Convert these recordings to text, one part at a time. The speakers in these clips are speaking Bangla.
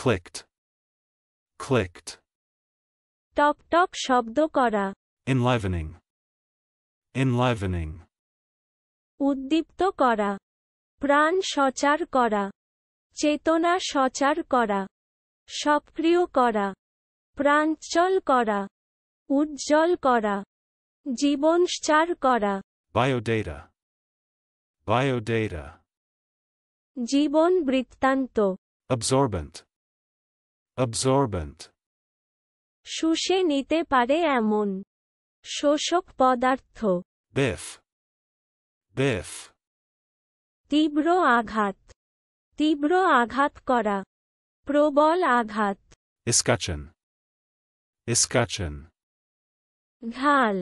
clicked, clicked. টক টক শব্দ করা, Enlivening, enlivening. উদ্দীপ্ত করা, প্রাণ সঞ্চার করা, চেতনা সঞ্চার করা, সক্রিয় করা, প্রাঞ্চল করা, উজ্জ্বল করা, জীবনচার করা, Biodata, biodata. জীবন বৃত্তান্ত, Absorbent, absorbent. শুষে নিতে পারে এমন, শোষক পদার্থ, Biff, biff. তীব্র আঘাত, তীব্র আঘাত করা, প্রবল আঘাত, Escutcheon, escutcheon. ঢাল,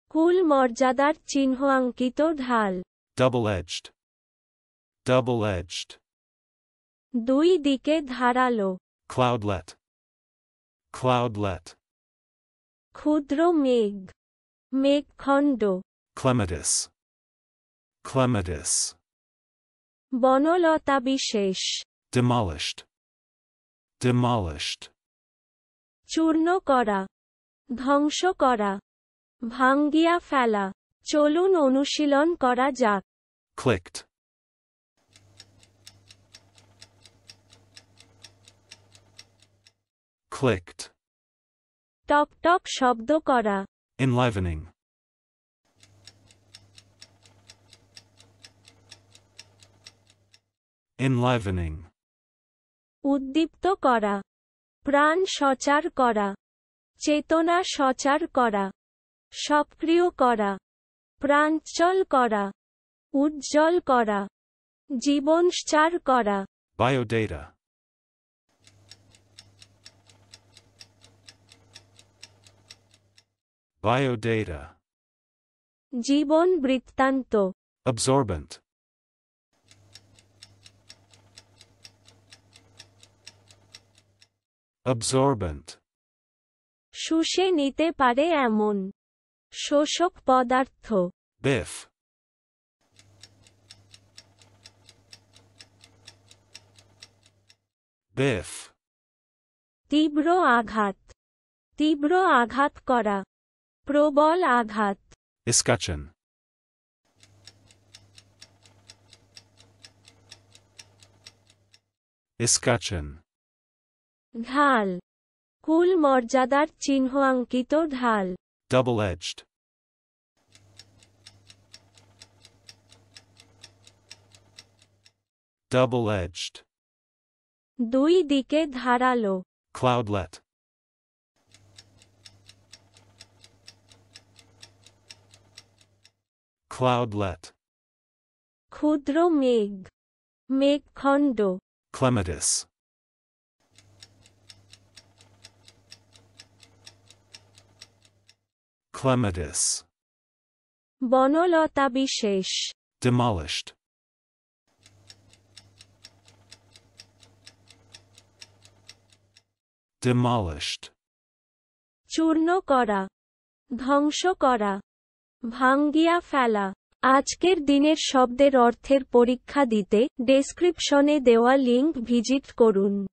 কুল মর্যাদার চিহ্ন অঙ্কিত ঢাল, Double-edged, double-edged. দুই দিকে ধারালো, Cloudlet, cloudlet. ক্ষুদ্র মেঘ, মেঘখণ্ড, Clematis, clematis. বনলতা বিশেষ, Demolished, demolished. চূর্ণ করা, ধ্বংস করা, ভাঙ্গিয়া ফেলা, চলুন অনুশীলন করা যাক। Clicked, clicked. টক টক শব্দ করা, Enlivening, enlivening. উদ্দীপ্ত করা, প্রাণ সঞ্চার করা, চেতনা সঞ্চার করা, সক্রিয় করা, প্রাঞ্চল করা, উজ্জ্বল করা, জীবনচার করা, Biodata, biodata. জীবন বৃত্তান্ত, Absorbent, absorbent. শুষে নিতে পারে এমন, শোষক পদার্থ, Biff, biff. তীব্র আঘাত, তীব্র আঘাত করা, প্রবল আঘাত, Escutcheon, escutcheon. ঢাল, কুল মর্যাদার চিহ্ন অঙ্কিত ঢাল, Double-edged, double-edged. দুই দিকে ধারালো, Cloudlet, cloudlet. ক্ষুদ্র মেঘ, মেঘখণ্ড, Clematis, clematis. বনলতা বিশেষ, Demolished, demolished. চূর্ণ করা, ধ্বংস করা, ভাঙ্গিয়া ফেলা। আজকের দিনের শব্দের অর্থের পরীক্ষা দিতে ডেসক্রিপশনে দেওয়া লিংক ভিজিট করুন।